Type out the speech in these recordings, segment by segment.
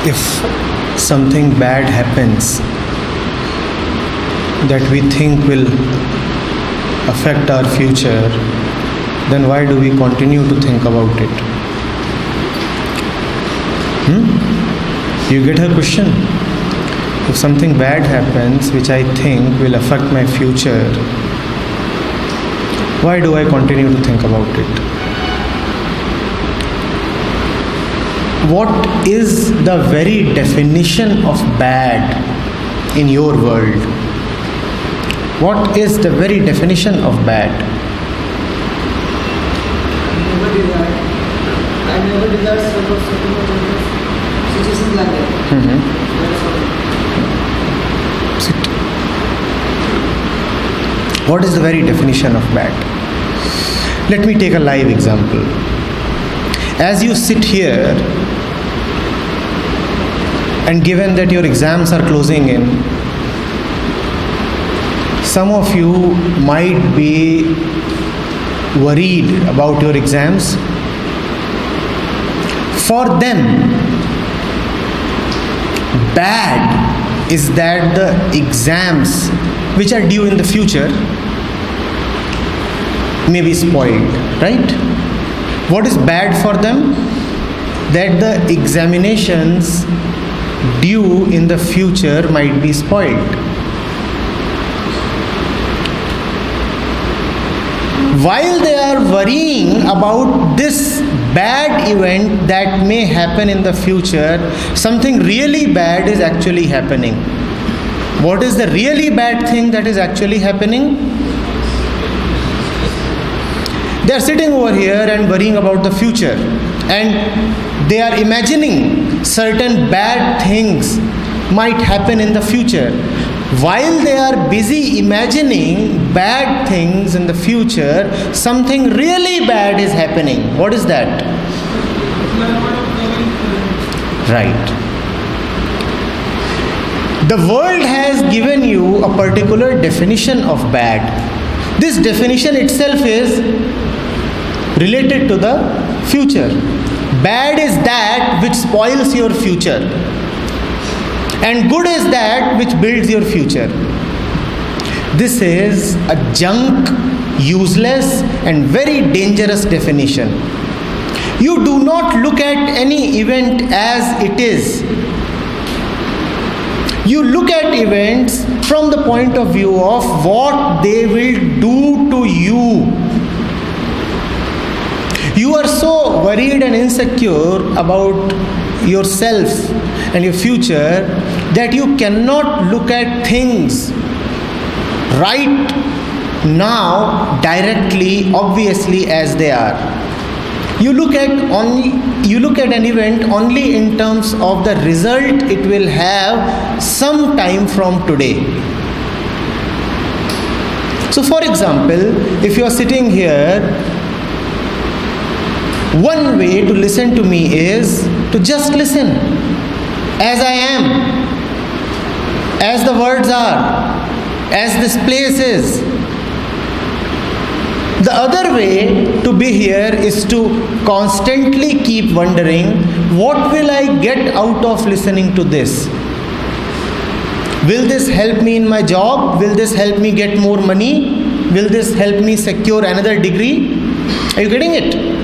If something bad happens that we think will affect our future, then why do we continue to think about it? You get her question? If something bad happens which I think will affect my future, why do I continue to think about it? What is the very definition of bad in your world? What is the very definition of bad? I never did that sort of situations like that. Sit. What is the very definition of bad? Let me take a live example. As you sit here, and given that your exams are closing in, some of you might be worried about your exams. For them, bad is that the exams which are due in the future may be spoiled, right? What is bad for them? That the examinations due in the future might be spoiled. While they are worrying about this bad event that may happen in the future, something really bad is actually happening. What is the really bad thing that is actually happening? They are sitting over here and worrying about the future, and they are imagining certain bad things might happen in the future. While they are busy imagining bad things in the future, something really bad is happening. What is that? Right. The world has given you a particular definition of bad. This definition itself is related to the future. Bad is that which spoils your future, and good is that which builds your future. This is a junk, useless, and very dangerous definition. You do not look at any event as it is. You look at events from the point of view of what they will do to you. You are so worried and insecure about yourself and your future that you cannot look at things right now directly, obviously, as they are. You look at an event only in terms of the result it will have some time from today. So for example, if you are sitting here, one way to listen to me is to just listen as I am, as the words are, as this place is. The other way to be here is to constantly keep wondering, what will I get out of listening to this? Will this help me in my job? Will this help me get more money? Will this help me secure another degree? Are you getting it?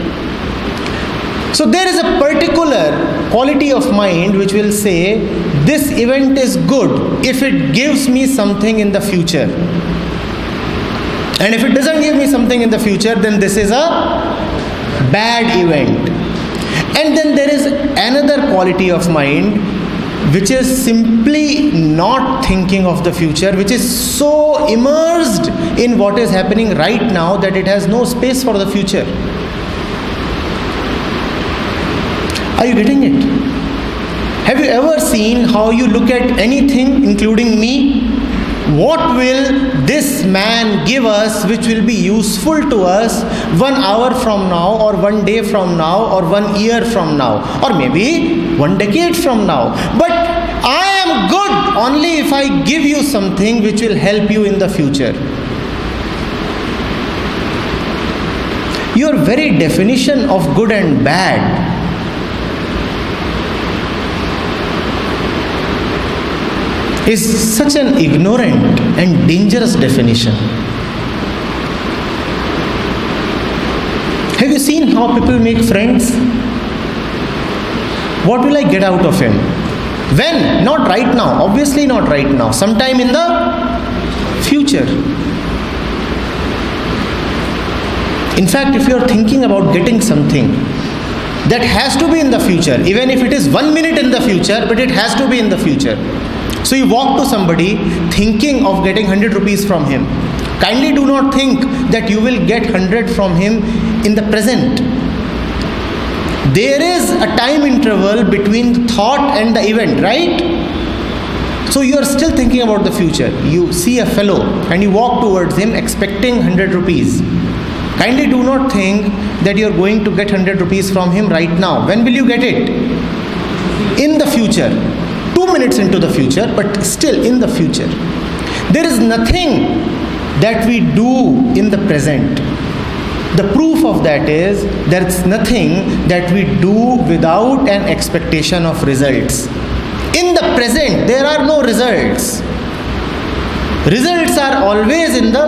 So there is a particular quality of mind which will say, this event is good if it gives me something in the future. And if it doesn't give me something in the future, then this is a bad event. And then there is another quality of mind which is simply not thinking of the future, which is so immersed in what is happening right now that it has no space for the future. Are you getting it? Have you ever seen how you look at anything, including me? What will this man give us which will be useful to us 1 hour from now, or 1 day from now, or 1 year from now, or maybe 1 decade from now? But I am good only if I give you something which will help you in the future. Your very definition of good and bad is such an ignorant and dangerous definition. Have you seen how people make friends? What will I get out of him? When? Not right now. Obviously not right now. Sometime in the future. In fact, if you are thinking about getting something, that has to be in the future. Even if it is 1 minute in the future, but it has to be in the future. So you walk to somebody thinking of getting 100 rupees from him. Kindly do not think that you will get 100 from him in the present. There is a time interval between the thought and the event, right? So you are still thinking about the future. You see a fellow and you walk towards him expecting 100 rupees. Kindly do not think that you are going to get 100 rupees from him right now. When will you get it? In the future. 2 minutes into the future, but still in the future. There is nothing that we do in the present. The proof of that is there is nothing that we do without an expectation of results. In the present, there are no results. Results are always in the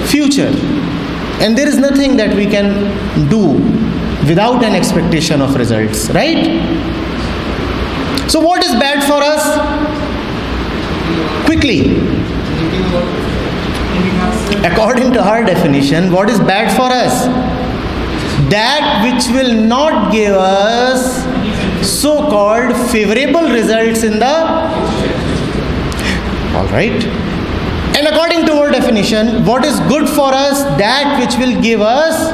future. And there is nothing that we can do without an expectation of results, right? So what is bad for us? Quickly. According to our definition, what is bad for us? That which will not give us so-called favorable results in the... Alright. And according to our definition, what is good for us? That which will give us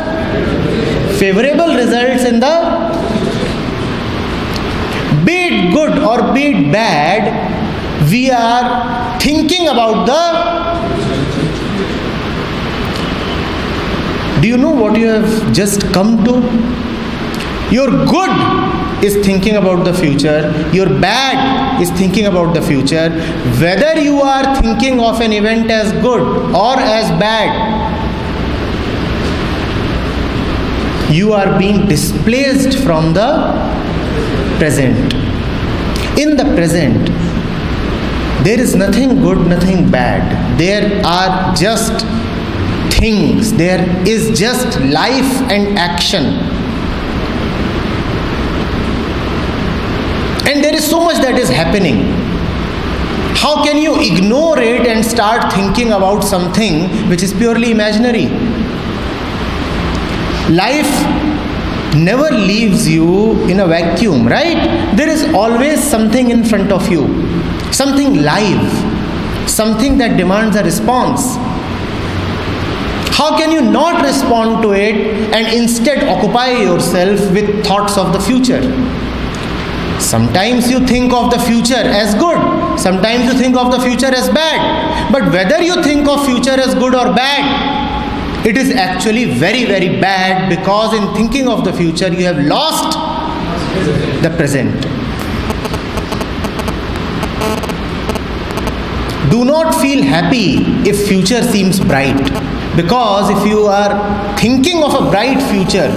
favorable results in the... Be it good or be it bad, we are thinking about the... Do you know what you have just come to? Your good is thinking about the future. Your bad is thinking about the future. Whether you are thinking of an event as good or as bad, you are being displaced from the present. In the present, there is nothing good, nothing bad. There are just things. There is just life and action. And there is so much that is happening. How can you ignore it and start thinking about something which is purely imaginary? Life never leaves you in a vacuum, right? There is always something in front of you, something live, something that demands a response. How can you not respond to it and instead occupy yourself with thoughts of the future? Sometimes you think of the future as good, sometimes you think of the future as bad. But whether you think of future as good or bad, it is actually very, very bad, because in thinking of the future you have lost the present. Do not feel happy if future seems bright, because if you are thinking of a bright future,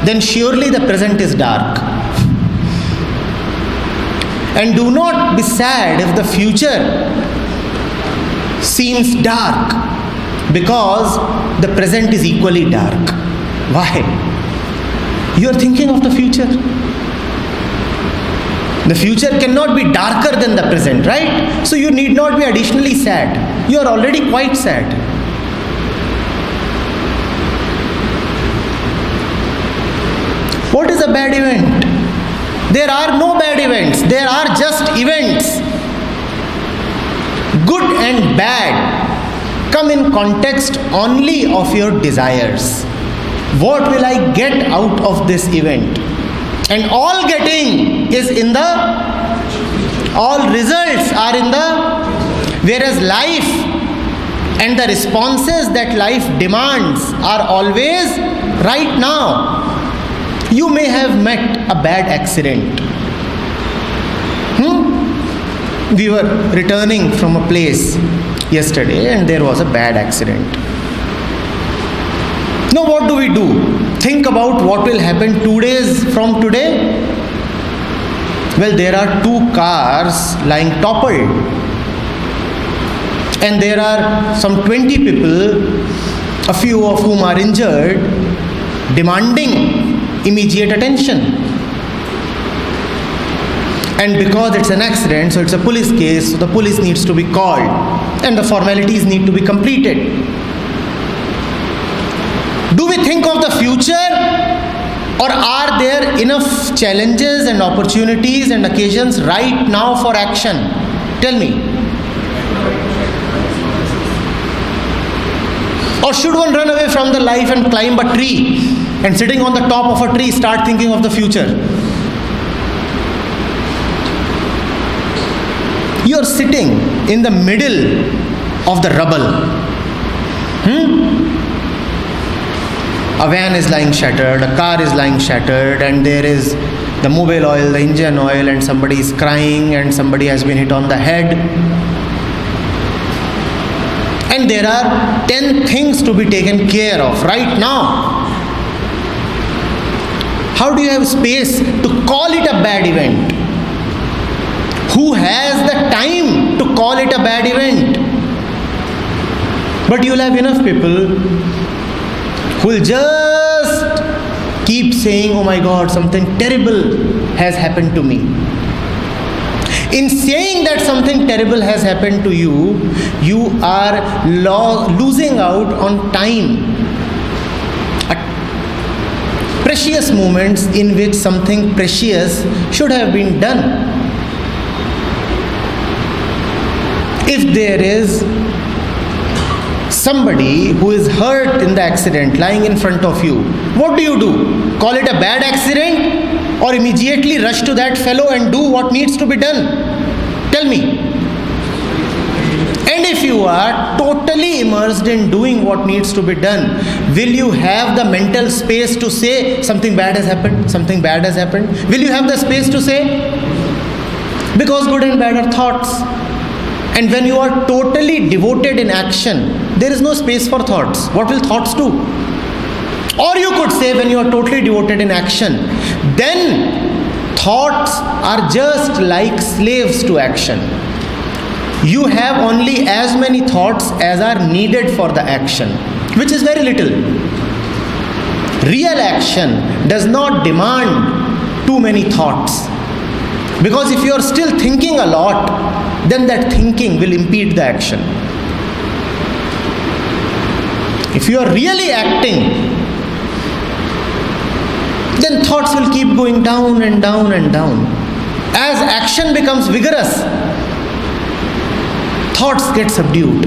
then surely the present is dark. And do not be sad if the future seems dark, because the present is equally dark. Why? You are thinking of the future. The future cannot be darker than the present, right? So you need not be additionally sad. You are already quite sad. What is a bad event? There are no bad events. There are just events. Good and bad come in context only of your desires. What will I get out of this event? And all getting is in the, all results are in the, whereas life and the responses that life demands are always right now. You may have met a bad accident. We were returning from a place yesterday and there was a bad accident. Now what do we do? Think about what will happen 2 days from today? Well, there are two cars lying toppled, and there are some 20 people, a few of whom are injured, demanding immediate attention. And because it's an accident, so it's a police case, so the police needs to be called and the formalities need to be completed. Do we think of the future, or are there enough challenges and opportunities and occasions right now for action? Tell me. Or should one run away from the life and climb a tree, and sitting on the top of a tree start thinking of the future? You are sitting in the middle of the rubble. A van is lying shattered, a car is lying shattered, and there is the mobile oil, the engine oil, and somebody is crying, and somebody has been hit on the head. And there are 10 things to be taken care of right now. How do you have space to call it a bad event? Who has the time to call it a bad event? But you'll have enough people who will just keep saying, oh my God, something terrible has happened to me. In saying that something terrible has happened to you, you are losing out on time. Precious moments in which something precious should have been done. If there is somebody who is hurt in the accident lying in front of you, what do? Call it a bad accident, or immediately rush to that fellow and do what needs to be done? Tell me. And if you are totally immersed in doing what needs to be done, will you have the mental space to say something bad has happened, something bad has happened? Will you have the space to say? Because good and bad are thoughts. And when you are totally devoted in action, there is no space for thoughts. What will thoughts do? Or you could say, when you are totally devoted in action, then thoughts are just like slaves to action. You have only as many thoughts as are needed for the action, which is very little. Real action does not demand too many thoughts. Because if you are still thinking a lot, then that thinking will impede the action. If you are really acting, then thoughts will keep going down and down and down. As action becomes vigorous, thoughts get subdued.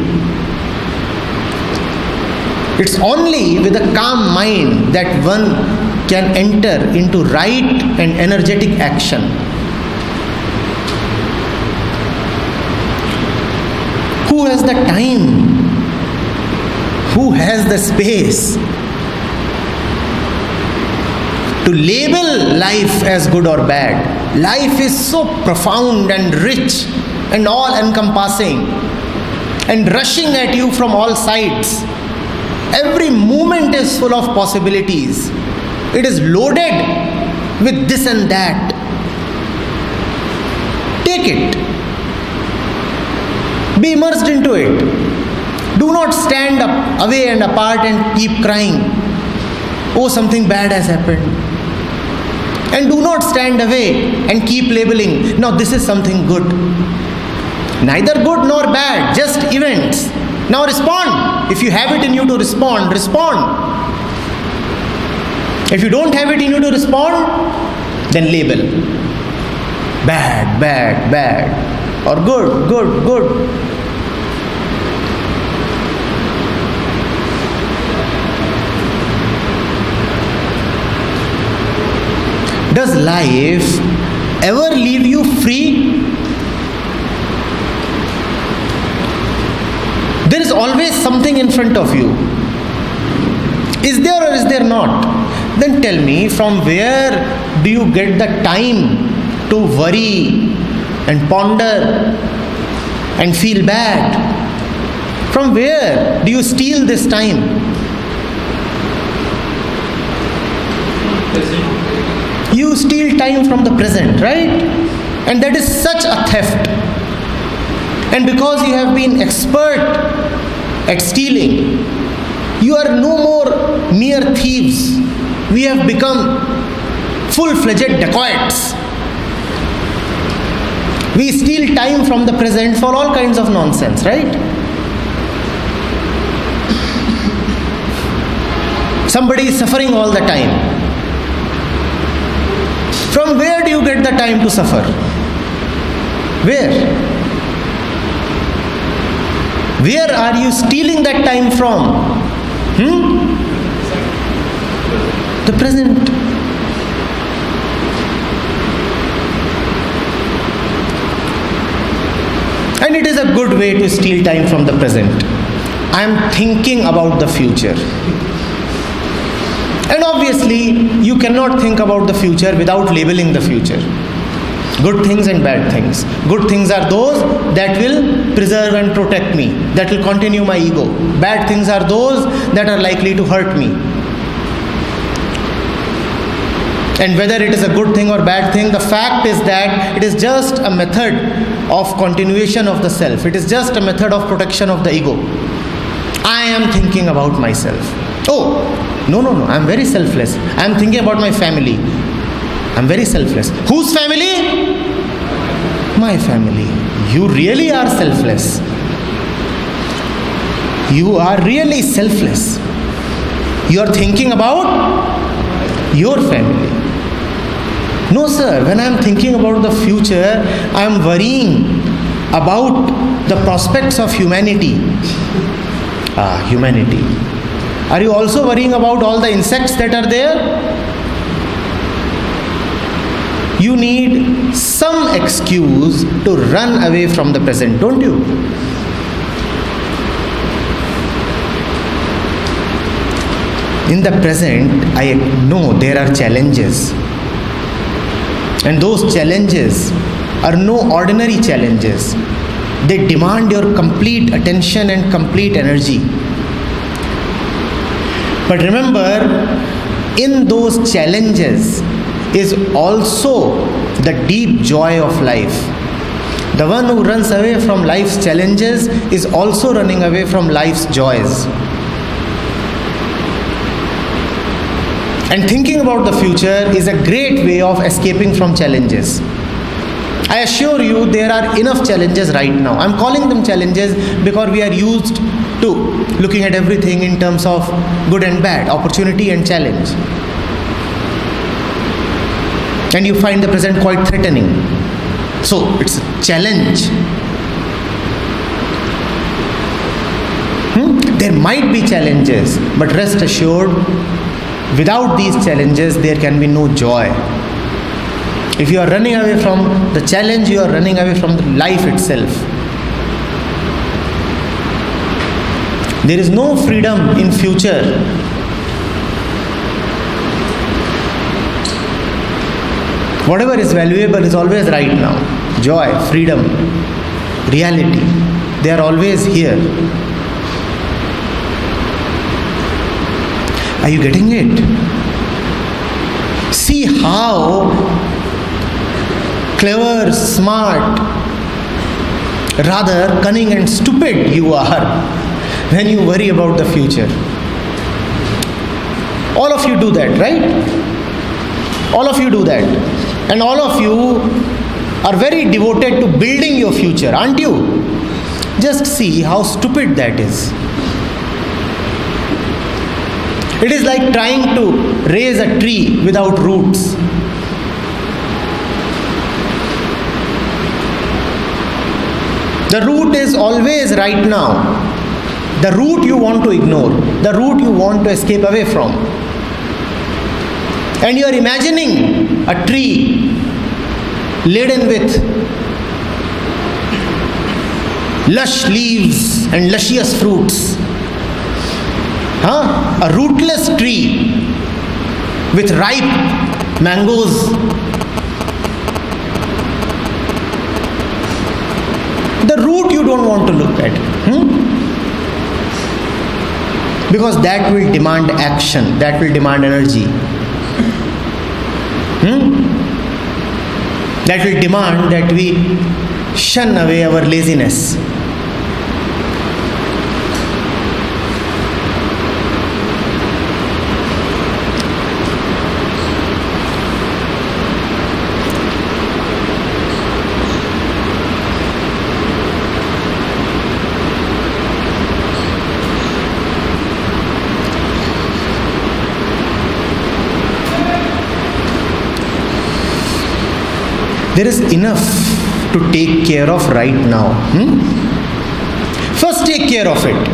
It's only with a calm mind that one can enter into right and energetic action. Who has the time? Who has the space to label life as good or bad? Life is so profound and rich and all-encompassing and rushing at you from all sides. Every moment is full of possibilities. It is loaded with this and that. Take it. Be immersed into it. Do not stand up, away and apart and keep crying, oh, something bad has happened. And do not stand away and keep labeling, no, this is something good. Neither good nor bad, just events. Now respond. If you have it in you to respond, respond. If you don't have it in you to respond, then label. Bad, bad, bad. Or good, good, good. Does life ever leave you free? There is always something in front of you. Is there or is there not? Then tell me, from where do you get the time to worry and ponder and feel bad? From where do you steal this time? You steal time from the present, right? And that is such a theft. And because you have been expert at stealing, you are no more mere thieves. We have become full-fledged dacoits. We steal time from the present for all kinds of nonsense, right? Somebody is suffering all the time. From where do you get the time to suffer? Where? Where are you stealing that time from? The present. And it is a good way to steal time from the present. I am thinking about the future. And obviously, you cannot think about the future without labeling the future. Good things and bad things. Good things are those that will preserve and protect me, that will continue my ego. Bad things are those that are likely to hurt me. And whether it is a good thing or bad thing, the fact is that it is just a method of continuation of the self. It is just a method of protection of the ego. I am thinking about myself. Oh, no, I am very selfless. I am thinking about my family. I am very selfless. Whose family? My family. You really are selfless. You are really selfless. You are thinking about your family. No, sir, when I am thinking about the future, I am worrying about the prospects of humanity. Humanity. Are you also worrying about all the insects that are there? You need some excuse to run away from the present, don't you? In the present, I know there are challenges. And those challenges are no ordinary challenges. They demand your complete attention and complete energy. But remember, in those challenges is also the deep joy of life. The one who runs away from life's challenges is also running away from life's joys. And thinking about the future is a great way of escaping from challenges. I assure you there are enough challenges right now. I'm calling them challenges because we are used to looking at everything in terms of good and bad, opportunity and challenge. And you find the present quite threatening. So it's a challenge. There might be challenges, but rest assured, without these challenges, there can be no joy. If you are running away from the challenge, you are running away from the life itself. There is no freedom in future. Whatever is valuable is always right now. Joy, freedom, reality, they are always here. Are you getting it? See how clever, smart, rather cunning and stupid you are when you worry about the future. All of you do that, right? All of you do that. And all of you are very devoted to building your future, aren't you? Just see how stupid that is. It is like trying to raise a tree without roots. The root is always right now. The root you want to ignore, the root you want to escape away from. And you are imagining a tree laden with lush leaves and luscious fruits. A rootless tree with ripe mangoes. The root you don't want to look at. Because that will demand action, that will demand energy. that will demand that we shun away our laziness. There is enough to take care of right now. First, take care of it.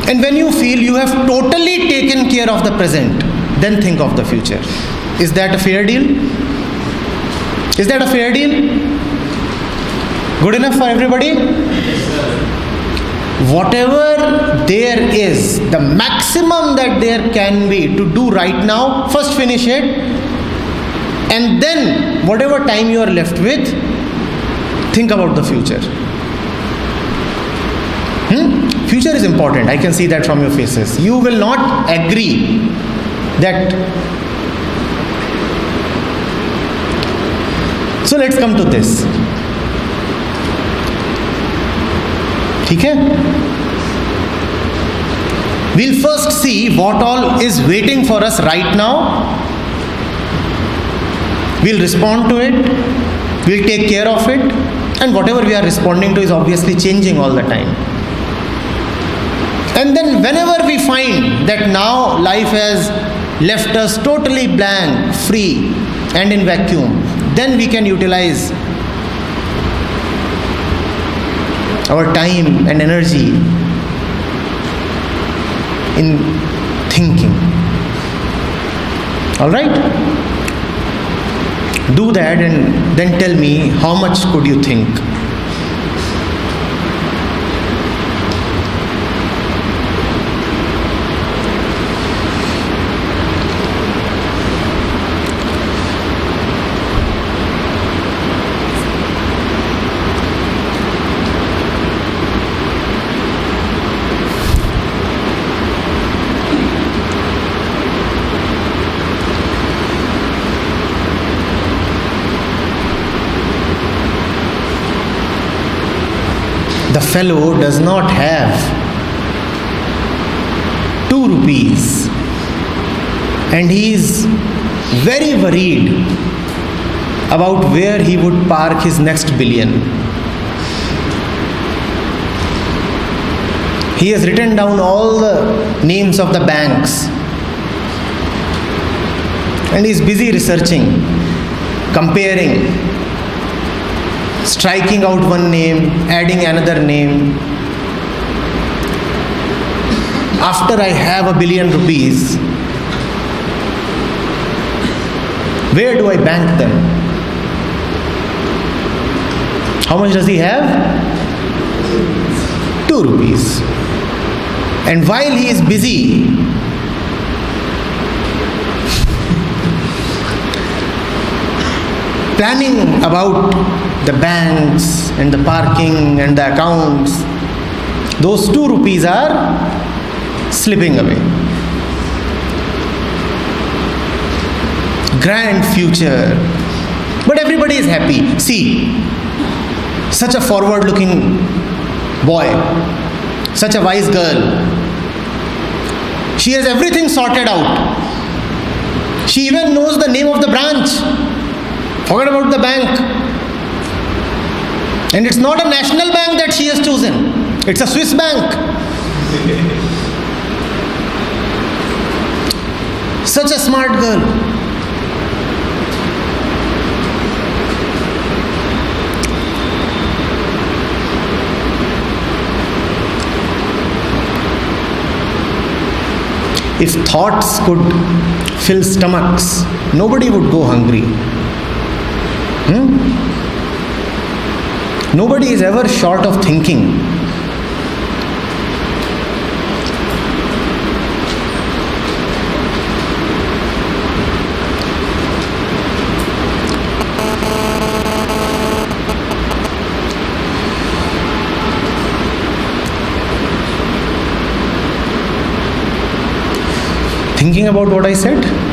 And when you feel you have totally taken care of the present, then think of the future. Is that a fair deal? Is that a fair deal? Good enough for everybody? Whatever there is, the maximum that there can be to do right now, first finish it. And then, whatever time you are left with, think about the future. Future is important. I can see that from your faces. You will not agree that. So let's come to this. ठीक है? We'll first see what all is waiting for us right now. We'll respond to it, we'll take care of it, and whatever we are responding to is obviously changing all the time. And then whenever we find that now life has left us totally blank, free, and in vacuum, then we can utilize our time and energy in thinking. All right? Do that and then tell me how much could you think? The fellow does not have 2 rupees and he is very worried about where he would park his next billion. He has written down all the names of the banks and he is busy researching, comparing, striking out one name, adding another name. After I have ₹1 billion, where do I bank them? How much does he have? 2 rupees. And while he is busy planning about the banks and the parking and the accounts, those 2 rupees are slipping away. Grand future. But everybody is happy. See, such a forward-looking boy, such a wise girl. She has everything sorted out. She even knows the name of the branch. Forget about the bank. And it's not a national bank that she has chosen. It's a Swiss bank. Such a smart girl. If thoughts could fill stomachs, nobody would go hungry. Nobody is ever short of thinking. Thinking about what I said?